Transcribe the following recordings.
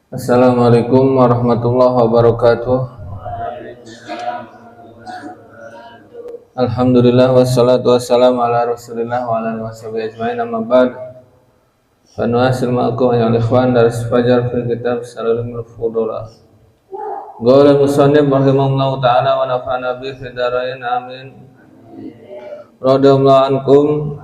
Assalamualaikum warahmatullahi wabarakatuh. Alhamdulillah wassalatu wassalamu ala rasulillah wa ala alihi washabihi ajma'in, amma ba'd. Fa nuwasil ma'akum ya ikhwan daris fajar fil kitab Salalul Fudulah. Qala al-musannif rahimahullahu ta'ala wa nafa'ana bihi fid dharain amin. Radhiyallahu ankum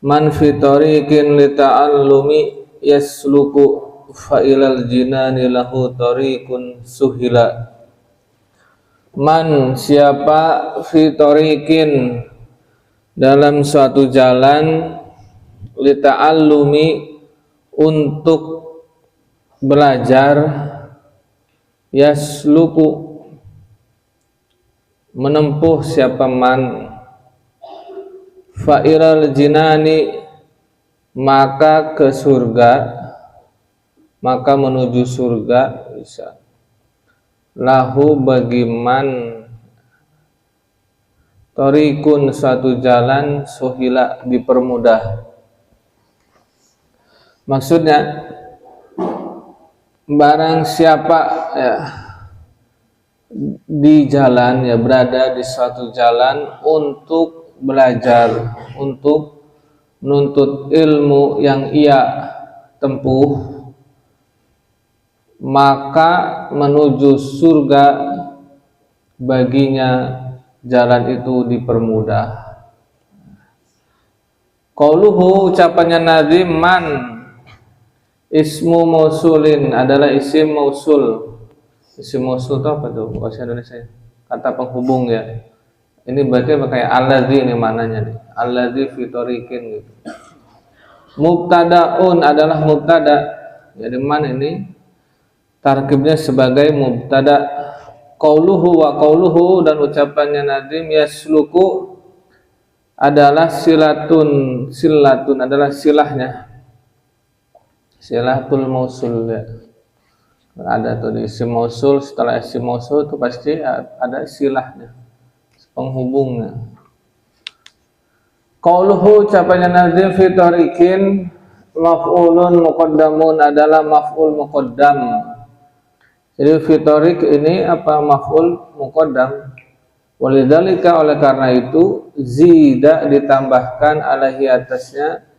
man fi tariqin li ta'allumi yasluku fa'ilal jinani lahu tariqun suhila. Man siapa fi tariqin dalam suatu jalan li ta'allumi untuk belajar, yasluku menempuh siapa man fa'ilal jinani maka ke surga, maka menuju surga bisa. Lahu bagi man tariqun suatu jalan suhila dipermudah. Maksudnya barang siapa ya di jalan, ya berada di suatu jalan untuk belajar, untuk menuntut ilmu yang ia tempuh, maka menuju surga baginya jalan itu dipermudah. Qauluhu ucapannya Nazim, man ismu mausulin adalah isim mausul. Isim mausul itu apa tuh bahasa Indonesia? Kata penghubung ya. Ini berarti kayak alladzi ini maknanya nih. Alladzi fi tariqin gitu. Mubtadaun adalah mubtada. Jadi man ini tarkibnya sebagai mubtada. Qauluhu wa qauluhu dan ucapannya Nadim yasluku adalah silatun. Silatun adalah silahnya. Silatul mausul ya. Ada tuh di isim mausul, setelah isim mausul itu pasti ada silahnya, penghubungnya. Qauluhu ucapannya Nadim fi tariqin maf'ulun muqaddamun adalah maf'ul muqaddam. Jadi fitorik ini apa maf'ul muqaddam. Walidzalika oleh karena itu zida ditambahkan alaihi atasnya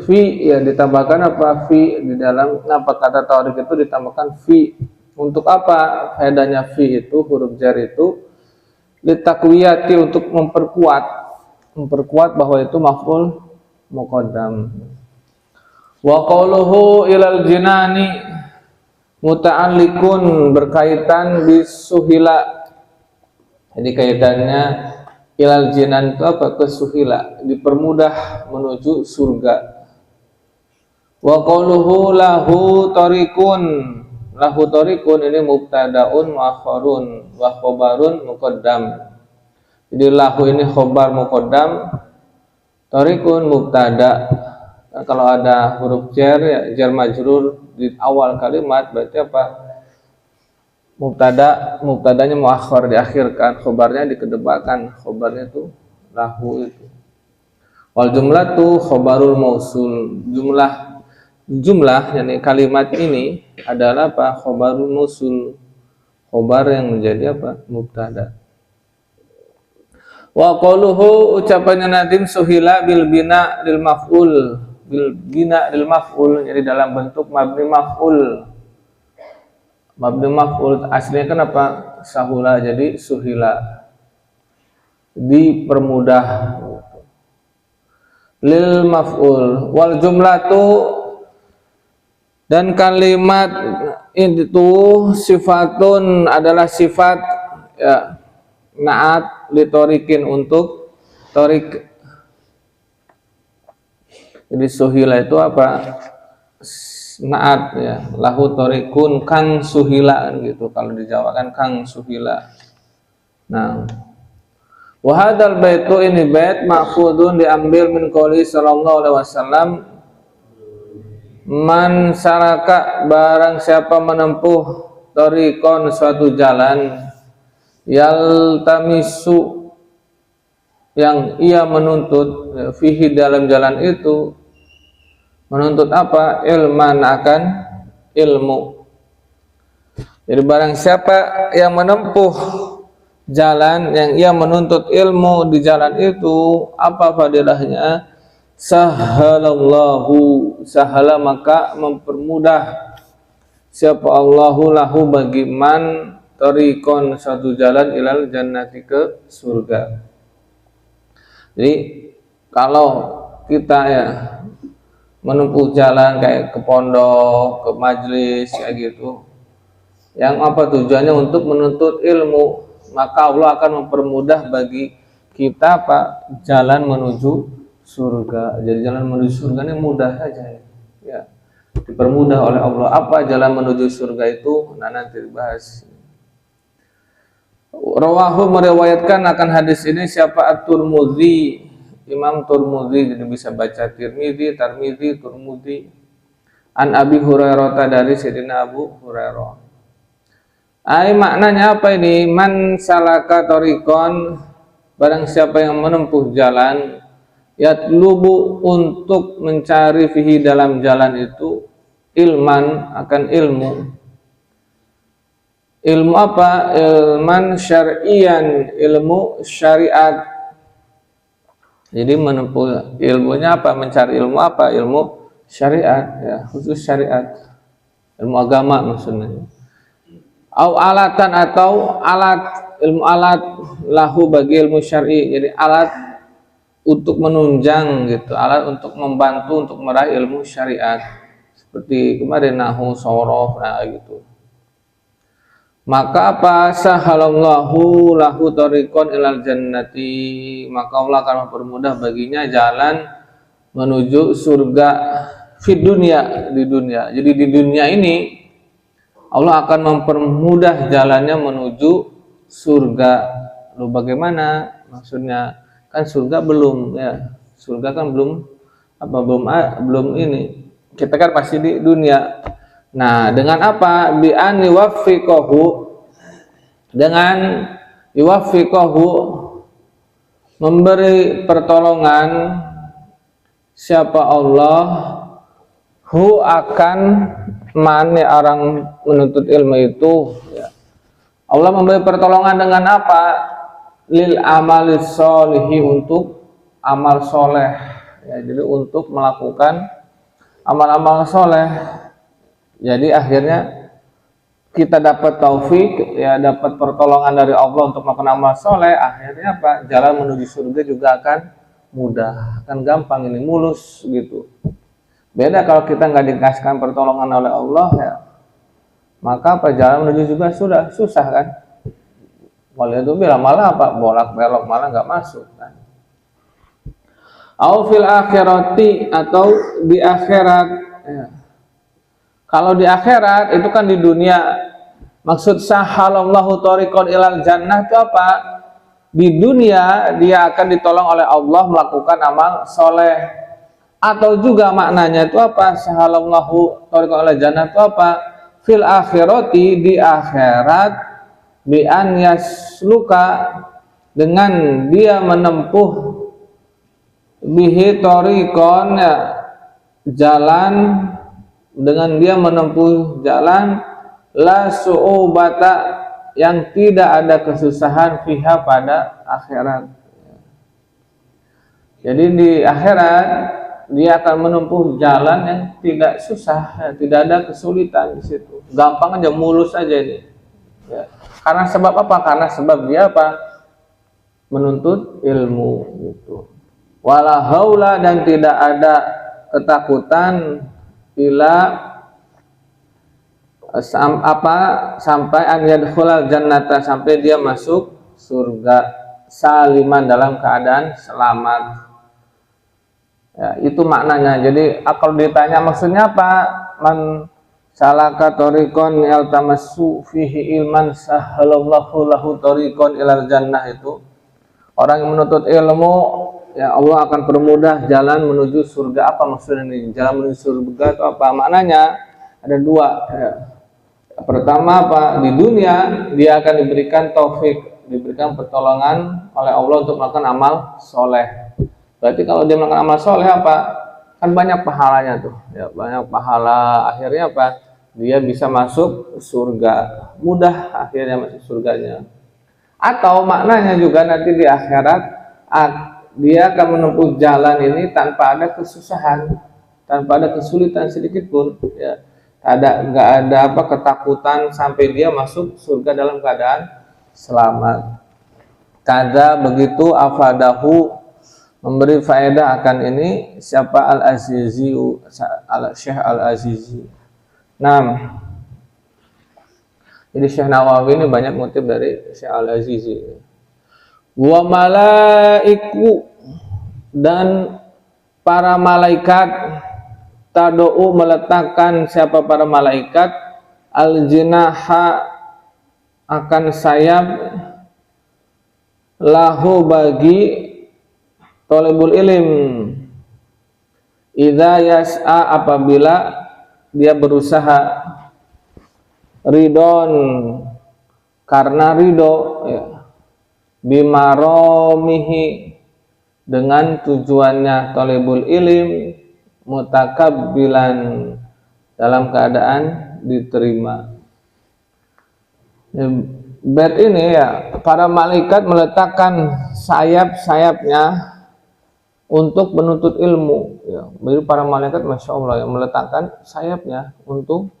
fi ya ditambahkan apa fi di dalam apa kata tarik itu ditambahkan fi. Untuk apa faedahnya fi itu huruf jar itu litakwiyati untuk memperkuat bahwa itu maf'ul muqaddam. Wa qauluhu ilal jinani muta'alliqun berkaitan bisuhila. Jadi kaitannya ilal jinan itu apa? Kesuhila, dipermudah menuju surga. Wa qauluhu lahu tariqun. Lahu tariqun ini mubtadaun muakhkharun wa khabarun muqaddam. Jadi lahu ini khabar muqaddam, tariqun mubtada. Nah, kalau ada huruf jar ya jar majrur di awal kalimat berarti apa? Mubtadanya muakhkhar diakhirkan, khobarnya dikedepankan, khobarnya itu lahu itu. Wal jumlatu khobarul mausul. Jumlah yakni kalimat ini adalah apa? Khobarul mausul. Khobar yang menjadi apa? Mubtada. Wa qauluhu ucapannya Nadim suhila bil bina lil maf'ul. Bil bina lil maf'ul, jadi dalam bentuk mabni maf'ul. Mabni maf'ul aslinya kan apa? Sahula, jadi suhila, dipermudah. Lil maf'ul wal jumlatu dan kalimat itu sifatun adalah sifat ya, naat li tariqin untuk tariq. Jadi suhila itu apa? Naat ya, lahu tariqun kang suhila gitu kalau dijawakan kang suhila. Nah, wa hadzal baitu ini bait ma'khudun diambil min qouli sallallahu alaihi wasallam, man saraka barang siapa menempuh tariqon suatu jalan yaltamisu yang ia menuntut fihi dalam jalan itu Menuntut apa? Ilman, akan ilmu. Jadi barang siapa yang menempuh jalan yang ia menuntut ilmu di jalan itu, apa fadilahnya? Sahala, maka mempermudah siapa Allahu lahu bagi man tariqon, satu jalan ilal jannati, ke surga. Jadi kalau kita ya menempuh jalan kayak ke pondok, ke majelis kayak gitu, yang apa tujuannya untuk menuntut ilmu, maka Allah akan mempermudah bagi kita apa? Jalan menuju surga. Jadi jalan menuju surga ini mudah saja ya. Dipermudah oleh Allah. Apa jalan menuju surga itu? Nah, nanti dibahas. Rawahu, meriwayatkan akan hadis ini siapa? At-Tirmidzi, Imam Tirmidzi. Jadi bisa baca Tirmidzi, Tarmidzi, Tirmidzi. An Abi Hurairah, dari Sayyidina Abu Hurairah. Maknanya apa ini? Man salaka tariqan, barang siapa yang menempuh jalan, yatlubu, untuk mencari fihi, dalam jalan itu, ilman, akan ilmu. Ilmu apa? Ilman syar'iyan, ilmu syariat. Jadi menempuh ilmunya apa? Mencari ilmu apa? Ilmu syariat ya, khusus syariat. Ilmu agama maksudnya. Au alatan, atau alat, ilmu alat, lahu bagi ilmu syar'i. Jadi alat untuk menunjang gitu, alat untuk membantu untuk meraih ilmu syariat, seperti kemarin nahu, sorof, nah gitu. Maka apa? Sahalallahu lahu tariqon ilal jannati, maka Allah akan mempermudah baginya jalan menuju surga di dunia. Jadi di dunia ini Allah akan mempermudah jalannya menuju surga. Lalu bagaimana maksudnya? Kan surga belum ya. Surga kan belum belum ini. Kita kan pasti di dunia. Nah, dengan apa? Bi an yuwaffiqahu, dengan yuwaffiqahu, memberi pertolongan siapa Allah hu, akan man, orang menuntut ilmu itu ya. Allah memberi pertolongan dengan apa? Lil amalis sholihi, untuk amal soleh ya. Jadi untuk melakukan amal-amal soleh. Jadi akhirnya kita dapat taufik ya, dapat pertolongan dari Allah untuk melakukan amal soleh. Akhirnya apa? Jalan menuju surga juga akan mudah, akan gampang, ini mulus gitu. Beda kalau kita nggak dikasihkan pertolongan oleh Allah ya, maka apa? Jalan menuju juga sudah susah kan. Walau itu bila malah apa? Bolak belok, malah nggak masuk kan. Au fil akhirati, atau di akhirat ya. Kalau di akhirat itu kan di dunia. Maksud sahalallahu tariqon ilal jannah itu apa? Di dunia dia akan ditolong oleh Allah melakukan amal soleh. Atau juga maknanya itu apa? Sahalallahu tariqon ilal jannah itu apa? Fil akhirati, di akhirat, bi an yasluka, dengan dia menempuh bihi tariqon ya, jalan, dengan dia menempuh jalan la su'ubata, yang tidak ada kesusahan fiha, pada akhirat. Jadi di akhirat dia akan menempuh jalan yang tidak susah ya, tidak ada kesulitan di situ. Gampang aja, mulus aja ini. Ya. Karena sebab apa? Karena sebab dia apa? Menuntut ilmu gitu. Wala haula, dan tidak ada ketakutan, ila sampai an yadkhulal jannata, sampai dia masuk surga, saliman, dalam keadaan selamat. Ya, itu maknanya. Jadi kalau ditanya maksudnya apa? Man salaka tariqon yaltamassu fihi ilman sahalallahu lahu tariqon ilal jannah, itu orang yang menuntut ilmu ya, Allah akan permudah jalan menuju surga. Apa maksudnya ini? Jalan menuju surga itu apa? Maknanya ada dua ya. Pertama apa? Di dunia dia akan diberikan taufik, diberikan pertolongan oleh Allah untuk melakukan amal soleh. Berarti kalau dia melakukan amal soleh apa? kan banyak pahalanya tuh ya, banyak pahala, akhirnya apa, dia bisa masuk surga, mudah akhirnya masuk surganya. Atau maknanya juga nanti di akhirat dia akan menempuh jalan ini tanpa ada kesusahan, tanpa ada kesulitan sedikit pun ya, nggak ada apa ketakutan sampai dia masuk surga dalam keadaan selamat. Kada begitu afadahu, memberi faedah akan ini siapa Al-Azizi, Syekh Al-Azizi. Nah, jadi Syekh Nawawi ini banyak ngutip dari Syekh Al-Azizi. Wa malaiku, dan para malaikat, tadou meletakkan siapa para malaikat, al-jinaha akan sayap, lahu bagi thalibul ilm, idza yas'a apabila dia berusaha, ridon karena ridho ya, bimaromihi dengan tujuannya thalibul ilm, mutakabbilan dalam keadaan diterima. Bait ini ya, para malaikat meletakkan sayap-sayapnya untuk menuntut ilmu ya. Jadi para malaikat Masya Allah yang meletakkan sayapnya untuk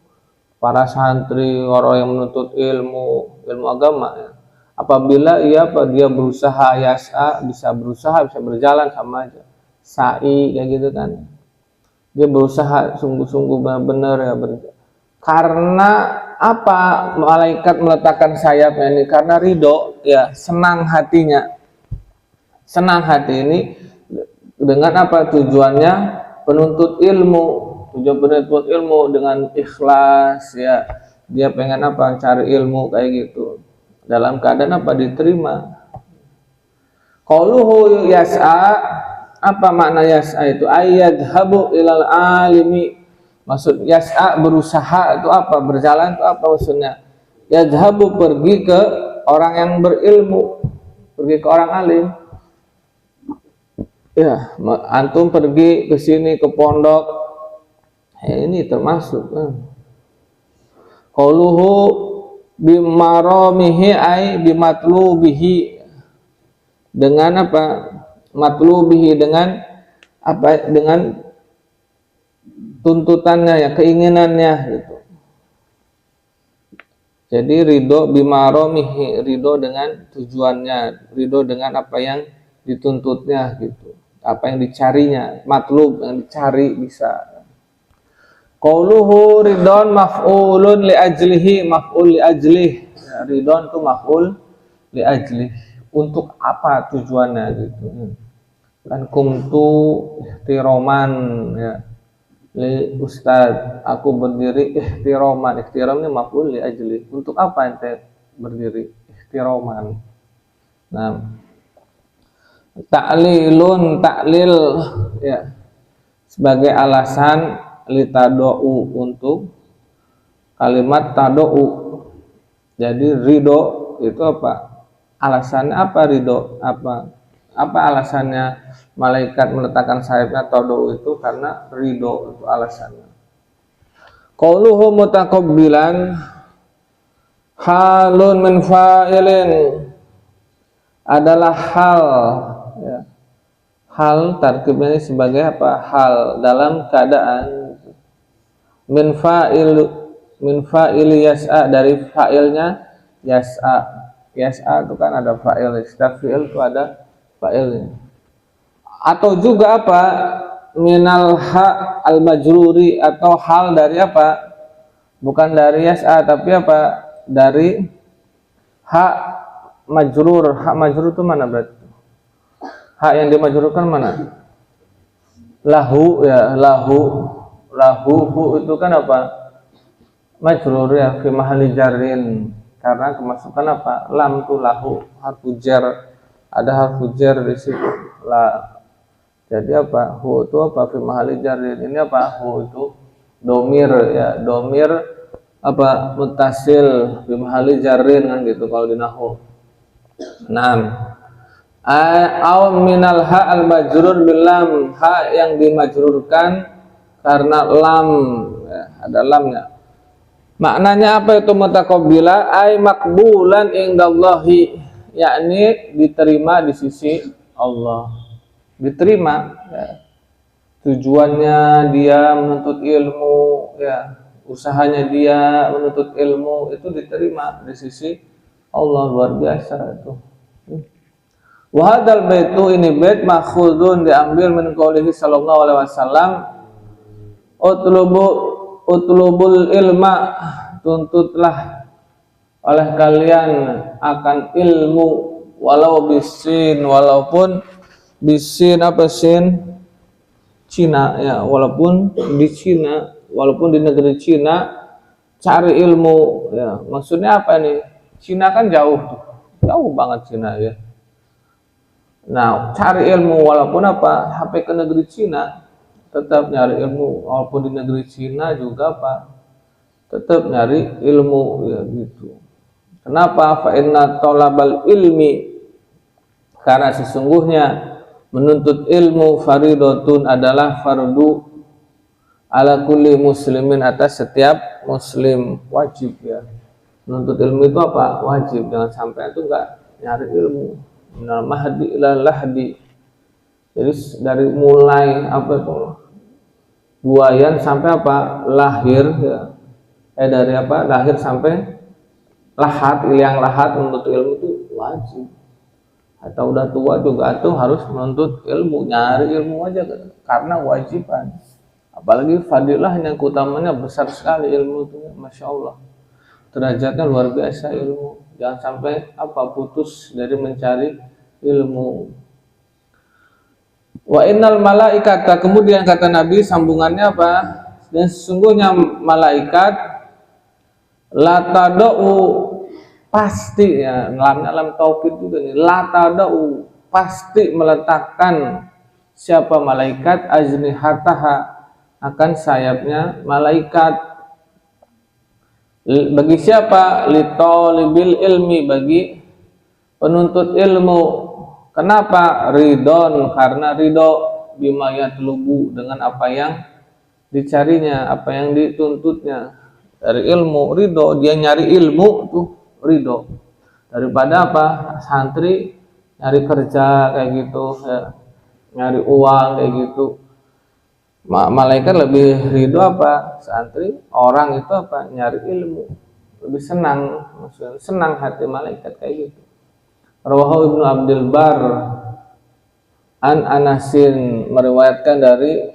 para santri, orang yang menuntut ilmu agama ya. Apabila dia berusaha yasa, bisa berusaha, bisa berjalan sama aja sa'i kayak gitu kan, dia berusaha sungguh-sungguh benar-benar ya, karena apa malaikat meletakkan sayapnya ini? Karena ridho ya, senang hatinya, senang hati ini dengan apa tujuannya, penuntut ilmu, tujuan penuntut ilmu dengan ikhlas ya, dia pengen apa, cari ilmu kayak gitu, dalam keadaan apa, diterima. Qauluhu yas'a, apa makna yas'a itu? Ayyadhabu ilal alimi, maksud yas'a berusaha itu apa, berjalan itu apa maksudnya? Yadhabu pergi ke orang yang berilmu, pergi ke orang alim. Ya, antum pergi ke sini ke pondok, ini termasuk. Qauluhu bimaramihi ay bimatlubihi, dengan apa? Matlubihi dengan apa? Dengan tuntutannya ya, keinginannya gitu. Jadi ridho bimaramihi, ridho dengan tujuannya, ridho dengan apa yang dituntutnya gitu, apa yang dicarinya, matlub yang dicari bisa. Qauluhu ridon maf'ulun li ajlihi, maf'ul li ajlih ya, ridon itu maf'ul li ajlih, untuk apa tujuannya gitu kan. Kumtu ihtiroman ya, li ustad, aku berdiri ihtiroman, ihtiram ini maf'ul li ajlih, untuk apa ente berdiri ihtiroman. Nah, ta'lilun, taklil ya, sebagai alasan litadou, untuk kalimat tadou. Jadi ridho itu apa alasannya, apa ridho, apa alasannya malaikat meletakkan sayapnya tadou itu? Karena ridho itu alasannya. Qauluhu mutakabbilan, halun min fa'ilin, adalah hal ya, hal tarkibnya ini sebagai apa, hal dalam keadaan, min fa'il yas'a, dari fa'ilnya yas'a. Yas'a itu kan ada fa'il, setiap fi'il itu ada fa'ilnya. Atau juga apa, minal ha al majruri, atau hal dari apa, bukan dari yas'a tapi apa, dari ha majrur. Hak majrur itu mana berarti? Hak yang dimajrurkan mana? Lahu ya, lahu hu itu kan apa, majrur ya, fi mahalli jarrin, karena kemasukan apa, lam tu lahu, harfu jar, ada harfu jar di situ la. Jadi apa, hu itu apa, fi mahalli jarrin, ini apa, hu itu domir ya, domir apa, muttasil fi mahalli jarrin kan gitu kalau di nahwu. Nah, Au minal ha al majrur bil lam, ha yang dimajrurkan karena lam, ya, ada lamnya. Maknanya apa itu mutaqabbila? Ai maqbulan indallahi, yakni diterima di sisi Allah. Diterima, ya. Tujuannya dia menuntut ilmu, ya, usahanya dia menuntut ilmu itu diterima di sisi Allah. Luar biasa itu. Wa hadzal baitu, ini bait makhudun diambil min qaulihi sallallahu alaihi wasallam, utlubul ilma, tuntutlah oleh kalian akan ilmu, walau bisin, walaupun bisin apa sin Cina, ya, walaupun di Cina, walaupun di negeri Cina cari ilmu, ya. Maksudnya apa nih? Cina kan jauh banget Cina, ya. Nah, cari ilmu walaupun apa? Sampai ke negeri Cina tetap nyari ilmu, walaupun di negeri Cina juga apa? Tetap nyari ilmu, ya gitu. Kenapa? Fa inna talabal ilmi, karena sesungguhnya menuntut ilmu faridatun adalah fardu ala kulli muslimin, atas setiap muslim, wajib, ya. Menuntut ilmu itu apa? Wajib. Jangan sampai itu enggak nyari ilmu. Minal mahdi ila lahdi, jadi dari mulai apa itu buayan sampai apa lahir, ya, dari apa lahir sampai lahat, yang lahat menuntut ilmu itu wajib. Atau udah tua juga tuh harus menuntut ilmu, nyari ilmu aja karena wajiban. Apalagi fadilah yang utamanya besar sekali ilmu itu, masya Allah, derajatnya luar biasa ilmu. Jangan sampai apa putus dari mencari ilmu. Wa innal malaikata, kemudian kata Nabi sambungannya apa? Dan sesungguhnya malaikat la tadau, pasti, ya, dalam taufik juga nih, la tadau, pasti meletakkan siapa malaikat ajnihataha, akan sayapnya malaikat. Bagi siapa? Litolibil ilmi, bagi penuntut ilmu. Kenapa? Ridon, karena ridho, bima yatlubu, dengan apa yang dicarinya, apa yang dituntutnya dari ilmu. Ridho, dia nyari ilmu tuh ridho. Daripada apa? Santri nyari kerja kayak gitu, ya, nyari uang kayak gitu. Malaikat lebih ridho apa? Santri, orang itu apa? Nyari ilmu, lebih senang, maksudnya senang hati malaikat kayak gitu. Rawahu Ibnu Abdul Bar an Anasin, meriwayatkan dari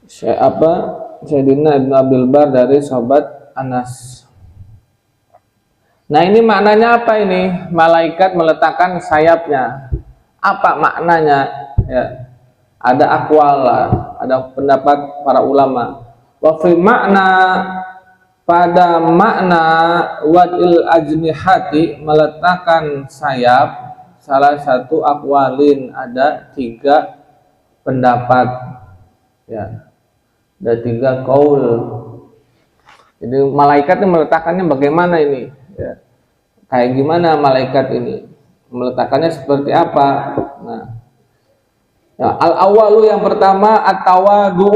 Sayyidina Ibnu Abdul Bar dari sahabat Anas. Nah, ini maknanya apa ini? Malaikat meletakkan sayapnya. Apa maknanya? Ya, ada aqwal, ada pendapat para ulama. Wa fi makna, pada makna wadil ajnihati, meletakkan sayap, salah satu aqwalin, ada 3 pendapat, ya, ada 3 qaul. Jadi malaikat ini meletakkannya bagaimana ini, ya, kayak gimana malaikat ini meletakkannya seperti apa? Nah, ya, al-awalu, yang pertama, at-tawadu,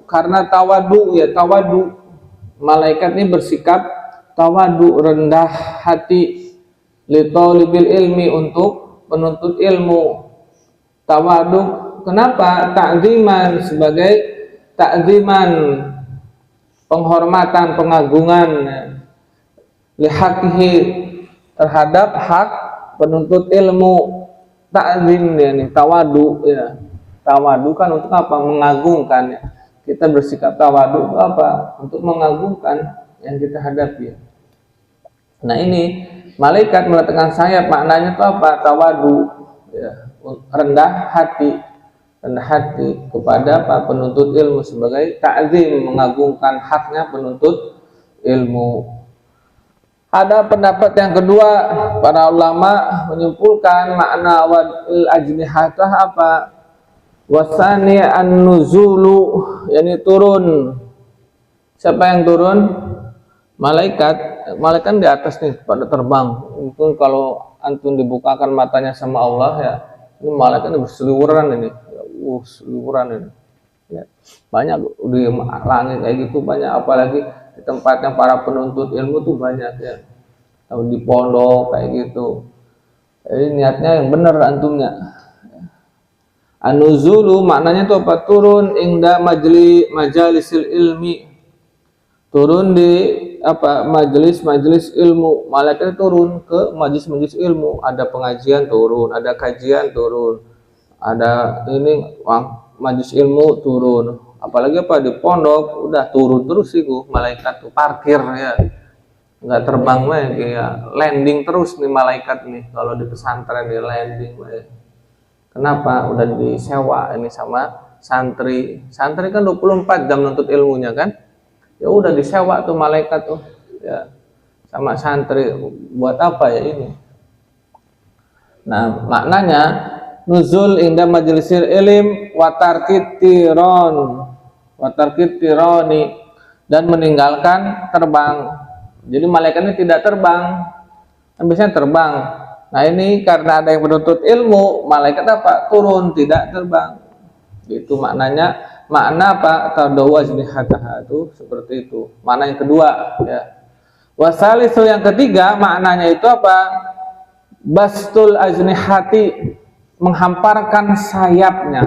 karena tawadu, ya, tawadu, malaikat ini bersikap tawadu, rendah hati, litolibil ilmi, untuk penuntut ilmu. Tawadu, kenapa? Ta'ziman, sebagai ta'ziman, penghormatan, pengagungan, lihakihi, terhadap hak penuntut ilmu. Ta'zim, ya, nih, tawadu, ya. Tawadu kan untuk apa? Mengagungkan, ya. Kita bersikap tawadu itu apa? Untuk mengagungkan yang kita hadapi, ya. Nah, ini malaikat meletakkan sayap, maknanya itu apa? Tawadu, ya, rendah hati kepada apa? Penuntut ilmu, sebagai ta'zim, mengagungkan haknya penuntut ilmu. Ada pendapat yang kedua, para ulama menyimpulkan makna wadil ajnihatah apa? Wasani an-nuzulu, yakni turun. Siapa yang turun? Malaikat. Malaikat di atas nih pada terbang. Mungkin kalau antum dibukakan matanya sama Allah ya, ini malaikat ini berseliweran ini, berseliweran ini. Ya, banyak di langit kayak gitu banyak, apalagi di tempatnya para penuntut ilmu tuh banyak ya, atau di pondok kayak gitu. Jadi niatnya yang benar antumnya. An-nuzulu maknanya itu apa? Turun inda majalisil ilmi, turun di apa majelis ilmu. Malaikat turun ke majelis ilmu, ada pengajian turun, ada kajian turun, ada ini majelis ilmu turun. Apalagi apa di pondok udah turun terus itu malaikat tuh parkir ya, nggak terbang lagi ya, landing terus nih malaikat nih kalau di pesantren di landing. Kenapa? Udah disewa ini sama santri. Santri kan 24 jam nuntut ilmunya kan. Ya udah disewa tuh malaikat tuh ya sama santri. Buat apa ya ini? Nah, maknanya nuzul inda majlisil ilim wa tarkit tironi, dan meninggalkan terbang. Jadi malaikatnya tidak terbang. Kan biasanya terbang. Nah ini karena ada yang menuntut ilmu, malaikat apa? Turun, tidak terbang. Itu maknanya. Makna apa? Tadawu ajnihataha itu seperti itu. Makna yang kedua ya. Wasalisu yang ketiga maknanya itu apa? Bastul ajnihati, menghamparkan sayapnya.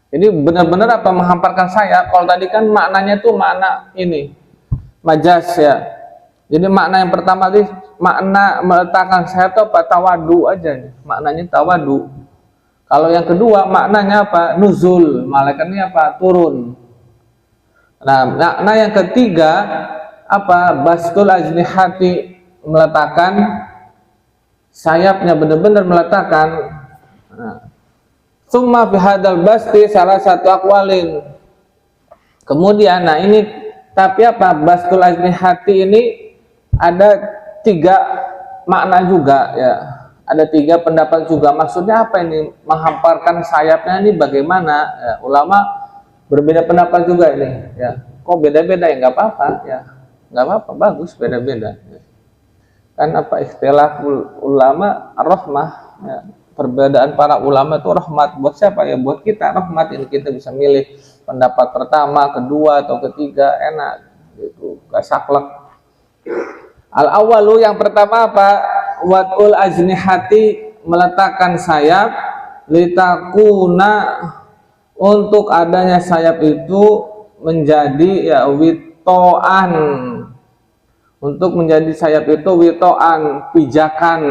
Jadi benar-benar apa menghamparkan sayap? Kalau tadi kan maknanya itu makna ini majas ya. Jadi makna yang pertama tadi makna meletakkan sayap itu apa? Tawadu aja nih. Maknanya tawadu. Kalau yang kedua maknanya apa? Nuzul. Malaikatnya apa? Turun. Nah, makna yang ketiga apa? Bastul ajnihati, meletakkan sayapnya, benar-benar meletakkan. Summa fi hadzal basti salah satu akwalin. Kemudian nah ini tapi apa? Bastul ajnihati ini ada 3 makna juga ya, ada 3 pendapat juga. Maksudnya apa ini menghamparkan sayapnya ini bagaimana ya, ulama berbeda pendapat juga ini ya. Kok beda-beda ya, nggak apa-apa ya, nggak apa-apa, bagus beda-beda ya. Kan apa istilah ulama rahmah ya, perbedaan para ulama itu rahmat. Buat siapa ya? Buat kita rahmat, ini kita bisa milih pendapat pertama, kedua atau ketiga, enak gitu, gak saklek. Al-awalu yang pertama apa? Wad'ul ajnihati, meletakkan sayap, litakuna, untuk adanya sayap itu menjadi ya witoan, untuk menjadi sayap itu witoan, pijakan,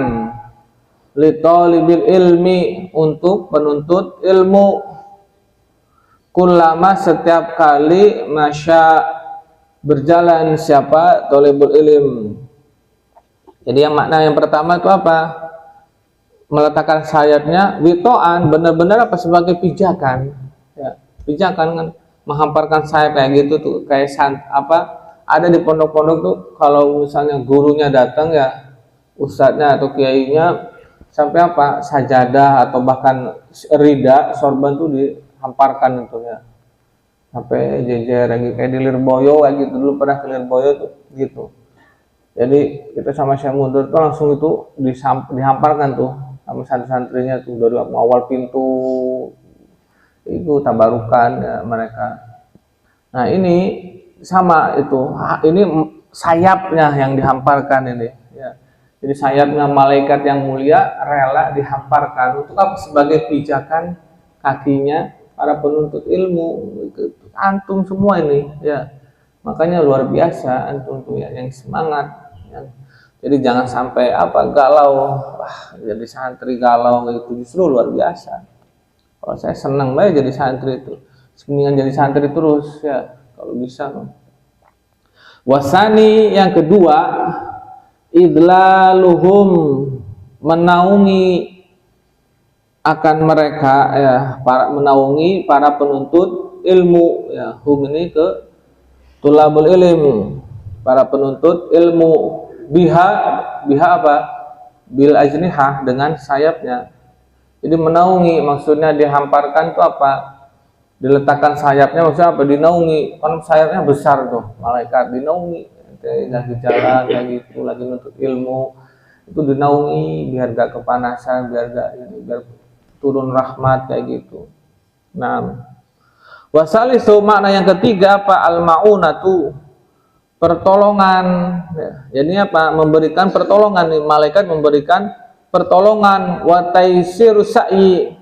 litolibil ilmi, untuk penuntut ilmu, kullama, setiap kali, masya, berjalan siapa tolibul ilm. Jadi yang makna yang pertama itu apa? Meletakkan sayapnya witoan, benar-benar apa? Sebagai pijakan ya, pijakan kan, menghamparkan sayap kayak gitu tuh, kayak apa, ada di pondok-pondok tuh kalau misalnya gurunya datang ya, ustadznya atau kiainya, sampai apa, sajadah atau bahkan rida sorban tuh dihamparkan itu ya, sampai jejer kayak di Lirboyo kayak gitu. Dulu pernah ke Lirboyo tuh gitu. Jadi kita sama Syekh Mundur tuh langsung itu dihamparkan tuh sama santri-santrinya tuh dari awal pintu itu tabarukan ya, mereka. Nah ini sama itu, ini sayapnya yang dihamparkan ini ya. Jadi sayapnya malaikat yang mulia rela dihamparkan untuk apa? Sebagai pijakan kakinya para penuntut ilmu, antum semua ini ya. Makanya luar biasa antum tuh ya, yang semangat ya. Jadi jangan sampai apa galau, jadi santri galau itu, justru luar biasa. Kalau saya senang banget jadi santri itu, mendingan jadi santri terus ya kalau bisa. Wasani yang kedua, idlaluhum, menaungi akan mereka ya, menaungi para penuntut ilmu ya, hum ini ke tulabul ilm, para penuntut ilmu, biha apa? Bil ajnihah, dengan sayapnya. Jadi menaungi maksudnya dihamparkan itu apa? Diletakkan sayapnya maksudnya apa? Dinaungi, kan sayapnya besar tuh malaikat, dinaungi lagi jalan kayak gitu, lagi nuntut ilmu itu dinaungi biar gak kepanasan, biar turun rahmat kayak gitu. Nah, wasalisu makna yang ketiga apa? Al-ma'unatu, pertolongan. Jadi apa? Memberikan pertolongan, nih malaikat memberikan pertolongan. Wa taisiru sa'i,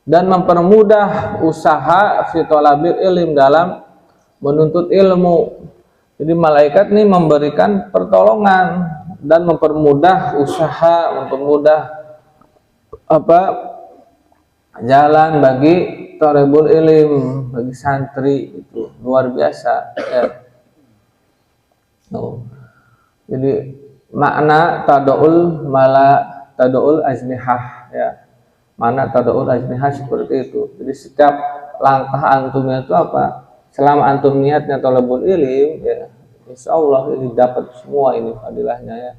dan mempermudah usaha fi thalabil ilm, dalam menuntut ilmu. Jadi malaikat nih memberikan pertolongan dan mempermudah usaha, mempermudah apa? Jalan bagi thalabul ilm, bagi santri, itu luar biasa ya. Jadi makna tadaul ajnihah ya. Makna tadaul ajnihah seperti itu. Jadi setiap langkah antumnya itu apa? Selama antum niatnya thalabul ilm ya, insya Allah ini dapat semua ini fadilahnya ya.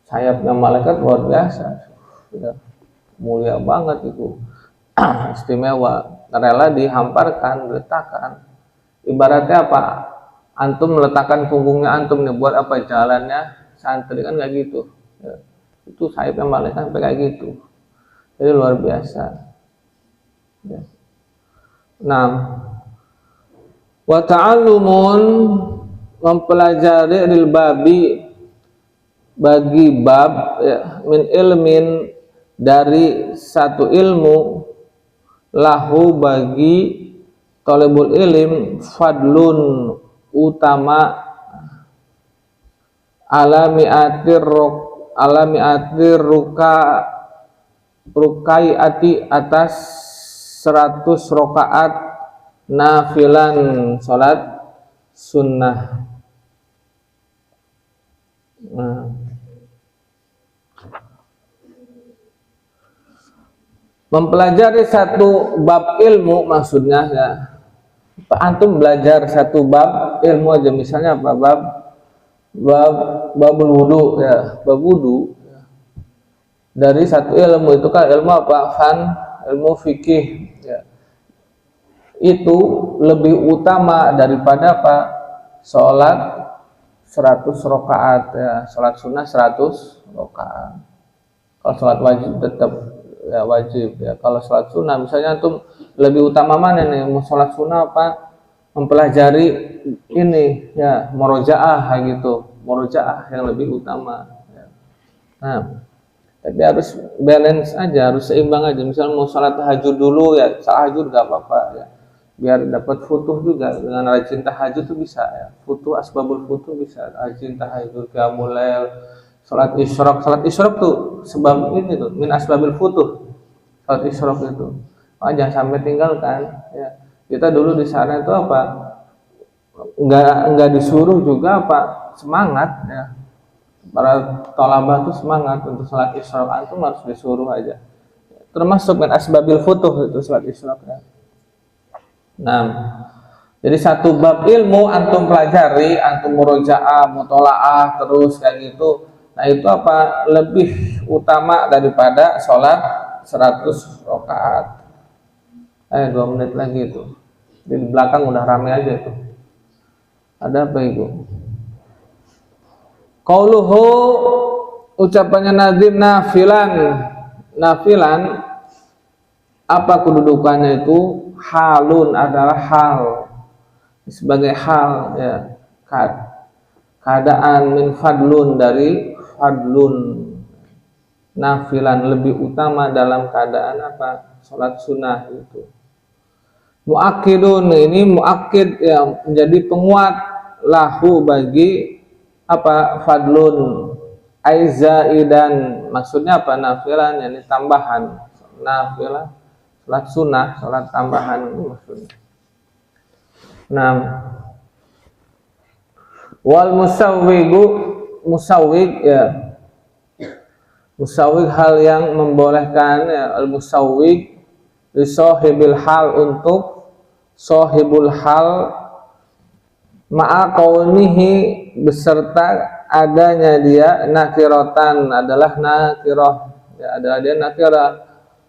Sayapnya malaikat luar biasa ya. Mulia banget itu. Istimewa, rela dihamparkan, diletakkan. Ibaratnya apa? Antum meletakkan punggungnya antum nih, buat apa? Jalannya santri kan kayak gitu ya. Itu sayapnya malaikat sampai kayak gitu. Jadi luar biasa ya. Nah, wa ta'allumun, mempelajari lil babi, bagi bab ya, min ilmin, dari satu ilmu, lahu bagi thalabul ilm, fadlun, utama, alamiatir rukaiati, atas 100 rakaat nafilan, salat sunnah. Nah, mempelajari satu bab ilmu maksudnya ya. Antum belajar satu bab ilmu aja, misalnya apa? Babul wudu ya, bab wudu ya. Dari satu ilmu itu kan ilmu apa? Ilmu fikih ya. Itu lebih utama daripada apa? Salat 100 rakaat ya, salat sunnah 100 rakaat. Kalau salat wajib tetap ya wajib ya. Kalau salat sunnah misalnya antum lebih utama mana nih? Mau salat sunnah apa? Mempelajari ini ya, murojaah kayak gitu. Murojaah yang lebih utama ya. Nah, tapi harus balance aja, harus seimbang aja. Misalnya mau salat tahajud dulu ya, tahajud gak apa-apa ya. Biar dapat futuh juga, dengan rajin tahajud tuh bisa ya. Futuh, asbabul futuh bisa, rajin tahajud, qiyamul lail, salat isyraq tuh sebab ini tuh min asbabil futuh. Salat isyraq itu jangan sampai tinggalkan ya. Kita dulu di sana itu apa, enggak disuruh juga apa, semangat ya. Para thalabah tuh semangat untuk salat isyraq, antum harus disuruh aja. Termasuk min asbabil futuh itu salat isyraq ya. Nah, jadi satu bab ilmu antum pelajari, antum murojaah, mutolaah terus kayak gitu. Nah, itu apa? Lebih utama daripada sholat 100 rakaat. 2 menit lagi itu. Di belakang udah rame aja itu. Ada apa itu? Qauluhu, ucapannya nazim, nafilan, apa kedudukannya itu? Halun adalah hal, sebagai hal ya, keadaan, min fadlun, dari fadlun, nafilan, lebih utama dalam keadaan apa? Salat sunnah itu. Muakkidun, ini muakkid ya, menjadi penguat, lahu bagi apa? Fadlun, aizaidan, maksudnya apa? Nafilan, yani tambahan, nafilah, salat sunnah, salat tambahan maksudnya. Nah, wal musawwig ya, musawwig hal yang membolehkan ya, al musawwig li sahibil hal, untuk sahibul hal, ma'a kaunihi, beserta adanya dia, nakiratan, adalah nakirah ya, adalah dia nakirah.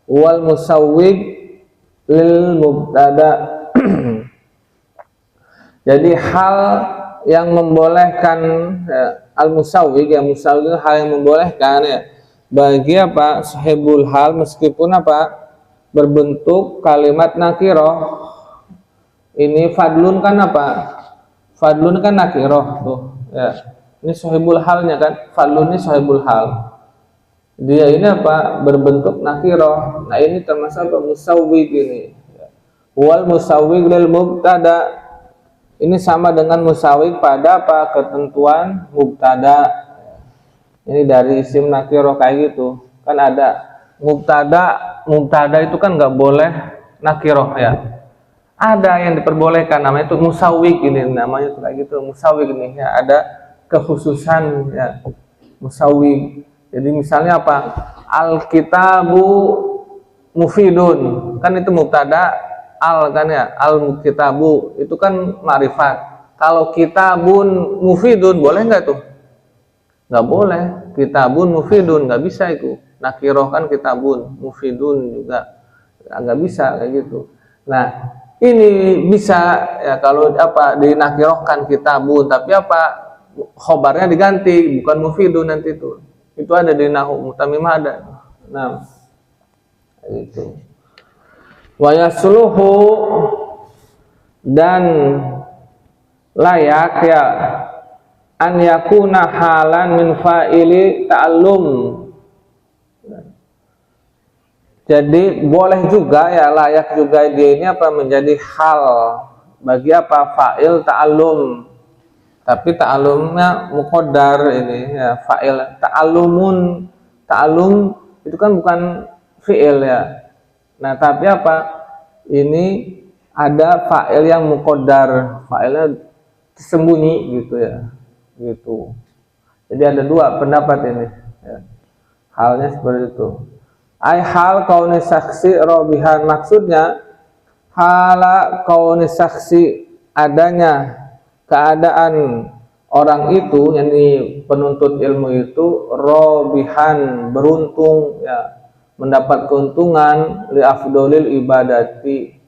Wal musawwig lil mubtada. Jadi hal yang membolehkan al-musawwig, yang musawwig hal yang membolehkan ya bagi apa sahibul hal meskipun apa berbentuk kalimat nakiroh. Ini fadlun kan apa? Fadlun kan nakiroh tuh ya. Ini sahibul halnya kan, fadlun ini sahibul hal. Dia ini apa? Berbentuk nakiroh. Nah ini termasuk apa? Musawwig ini. Wal musawwig lil mubtada. Ini sama dengan musawwig pada apa? Ketentuan mubtada. Ini dari isim nakiroh kayak gitu. Kan ada mubtada itu kan nggak boleh nakiroh ya. Ada yang diperbolehkan namanya itu musawwig ini, namanya itu kayak gitu musawwig ini ya, ada kekhususan ya musawwig. Jadi misalnya apa? Al-kitabu mufidun. Kan itu mubtada al kan ya. Al-kitabu itu kan ma'rifat. Kalau kitabun mufidun boleh nggak tuh? Nggak boleh. Kitabun mufidun nggak bisa itu. Nakiroh kan kitabun, mufidun juga nggak bisa kayak gitu. Nah ini bisa ya kalau apa dinakirohkan kitabun, tapi apa khobarnya diganti bukan mufidun nanti itu ada di nahu mutamimah ada. Nah itu wa yasluhu dan layak ya an yakuna halan min fa'ili ta'allum. Jadi boleh juga ya layak juga dia ini apa menjadi hal bagi apa fa'il ta'allum. Tapi ta'allumnya muqaddar ini ya fa'il ta'allumun. Ta'allum itu kan bukan fi'il ya. Nah, tapi apa? Ini ada fa'il yang muqaddar, fa'ilnya tersembunyi gitu ya. Gitu. Jadi ada dua pendapat ini ya. Halnya seperti itu. Ai hal kauni saksi robihan, maksudnya hala kauni saksi adanya keadaan orang itu, yakni penuntut ilmu itu robihan beruntung ya, mendapat keuntungan li afdolil ibadati,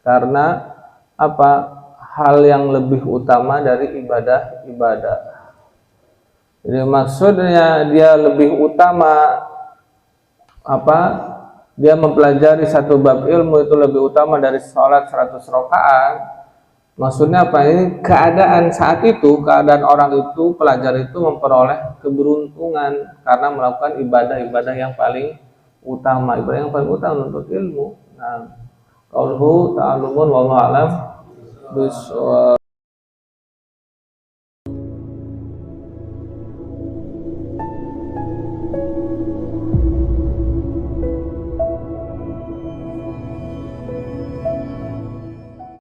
karena apa hal yang lebih utama dari ibadah. Jadi maksudnya dia lebih utama apa? Dia mempelajari satu bab ilmu itu lebih utama dari sholat 100 rakaat. Maksudnya apa? Ini keadaan saat itu, keadaan orang itu, pelajar itu memperoleh keberuntungan karena melakukan ibadah-ibadah yang paling utama. Ibadah yang paling utama untuk ilmu. Nah, qauluhu ta'allumun wallahu a'lam bishawab.